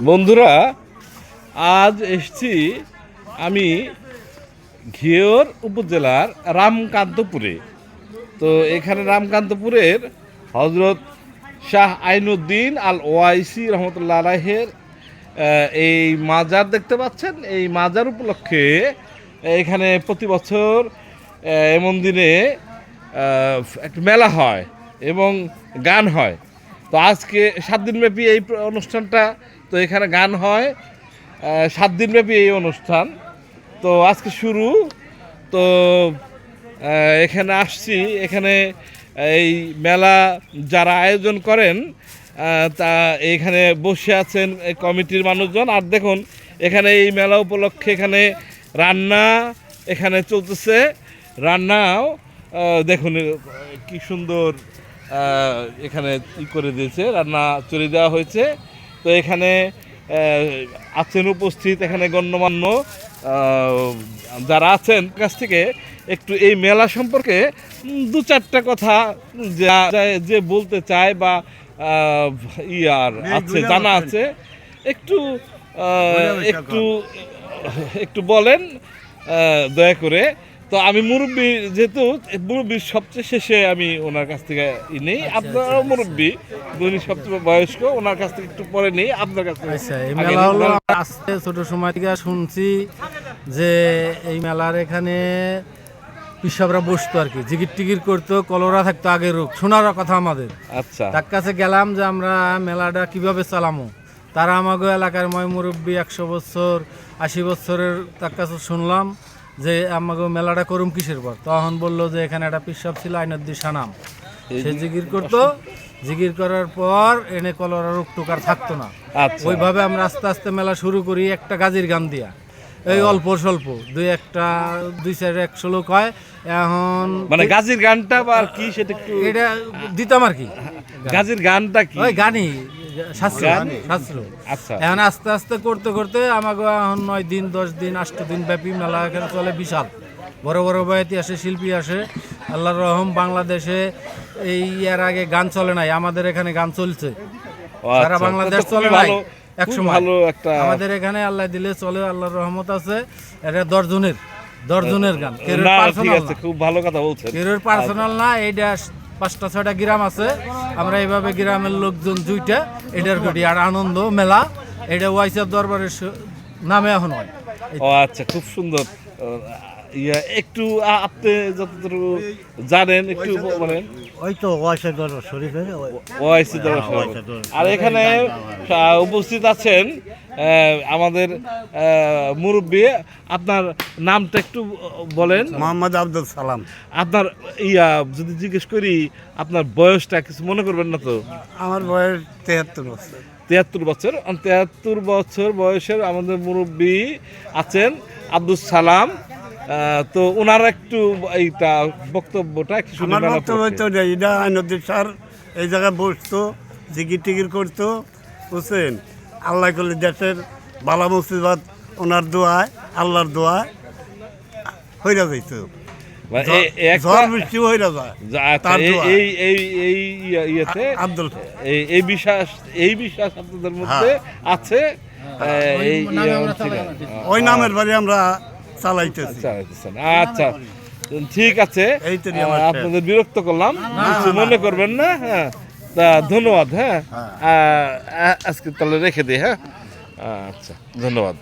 বন্ধুরা, আজ এসছি আমি ঘিওর উপজেলার রামকান্তপুরে। তো এখানে রামকান্তপুরের হজরত শাহ আইনুদ্দিন আল ওয়াইসি রহমতুল্লাহ আলাইহের এই মাজার দেখতে পাচ্ছেন। এই মাজার উপলক্ষে এখানে প্রতি বছর এমন দিনে একটা মেলা হয় এবং গান হয়। তো আজকে 7 দিনব্যাপী এই অনুষ্ঠানটা। তো এখানে গান হয় 7 দিনব্যাপী এই অনুষ্ঠান। তো আজকে শুরু। তো এখানে আসছি। এখানে এই মেলা যারা আয়োজন করেন তা এখানে বসে আছেন এই কমিটির মানুষজন। আর দেখুন এখানে এই মেলা উপলক্ষে এখানে রান্না এখানে চলতেছে। রান্নাও দেখুন কি সুন্দর এখানে ই করে দিয়েছে, রান্না চলে দেওয়া হয়েছে। তো এখানে আছেন উপস্থিত এখানে গণ্যমান্য যারা আছেন কাছ থেকে একটু এই মেলা সম্পর্কে 2-4টা কথা যে বলতে চায় বা ইয়ার আছে জানা আছে একটু একটু একটু বলেন দয়া করে। তো আমি মুরব্বী, যেহেতু মুরব্বীর সবচেয়ে শেষে আমি ওনার কাছ থেকে নেই। আপনারাও মুরব্বী, উনি সবচেয়ে বয়স্ক, ওনার কাছ থেকে একটু পরে নেই আপনার কাছ থেকে। আচ্ছা, এই মেলা হলো আজকে ছোট সময় থেকে শুনছি যে এই মেলার এখানে পিসাবরা বসতো আর কি, জিকির টিকির করতো, কলরা থাকতো আগের রূপ শোনার কথা আমাদের। আচ্ছা, তার কাছে গেলাম যে আমরা মেলাটা কিভাবে চালামো। তারা আমাকে এলাকার ময় মুরব্বী 100 বছর 80 বছরের তার কাছে শুনলাম যে আমাকে মেলাটা করুম কিসের পর। তখন বললো যে এখানে একটা পিসাব ছিল আইনুদ্দিন সানাম, সে জিকির করতো। জিকির করার পর এনে কলরা রোগ টোকার থাকতো না। ওইভাবে আমরা আস্তে আস্তে মেলা শুরু করি একটা গাজির গান দিয়া। এই অল্প স্বল্প 2-4-100 লোক হয়। এখন মানে গাজির গানটা বা কি সেটা একটু এটা দিতাম আর কি। গাজির গানটা কি? ওই গানই শাস্ত্র। আচ্ছা, এখন আস্তে আস্তে করতে করতে আমাকে এখন 9 দিন 10 দিন 8 দিন ব্যাপী মেলা এখানে চলে। বিশাল বড় বড় বয়াতি আসে, শিল্পী আসে। আল্লাহর রহম, বাংলাদেশে এই এর আগে গান চলে নাই, আমাদের এখানে গান চলছে। সারা বাংলাদেশ চলে নাই একসময়, আমাদের এখানে আল্লাহ দিলে চলে। আল্লাহর রহমত আছে। এটা 10 জনের গান। খুব ভালো কথা বলছেন। কেউর পার্সোনাল না, এইটা 5-6টা গ্রাম আছে। আমরা এইভাবে গ্রামের লোকজন 2টা এটার করি। আর আনন্দ মেলা এটা ওয়াইসার দরবারের নামে এখন হয়। ও আচ্ছা, খুব সুন্দর। একটু আপনি যতটুকু জানেন একটু বলেন। ওই তো ওয়াইসের দরবার শরীফে, ওয়াইসি দরবার। আর এখানে উপস্থিত আছেন আমাদের মুরব্বী। আপনার নামটা একটু বলেন। মোহাম্মদ আব্দুল সালাম। আপনার যদি জিজ্ঞেস করি আপনার বয়সটা কিছু মনে করবেন না তো? আমার বয়স 73 বছর। 73 বছর। 73 বছর বয়সের আমাদের মুরব্বী আছেন আব্দুল সালাম। তো ওনার একটু এইটা বক্তব্যটা একটু শুনে। আমার বক্তব্য তো এটা আইনুদ্দিন স্যার এই জায়গায় বসতো, জিকির টিকির করতো, বুঝছেন। আল্লাহ করলে দেশের বালা মুসিবত ওনার দোয়ায়, আল্লাহর দোয়ায় হইরা যাইত। ঝড় বৃষ্টি হইরা যায় তার দোয়ায়। এই বিশ্বাস আপনাদের মধ্যে আছে। ওই নামের বাড়ি আমরা চালাইতেছি। আচ্ছা, ঠিক আছে। আপনাদের বিরক্ত করলাম, কিছু মনে করবেন না। হ্যাঁ, তা ধন্যবাদ। হ্যাঁ, আজকে তাহলে রেখে দিই। হ্যাঁ, আচ্ছা, ধন্যবাদ।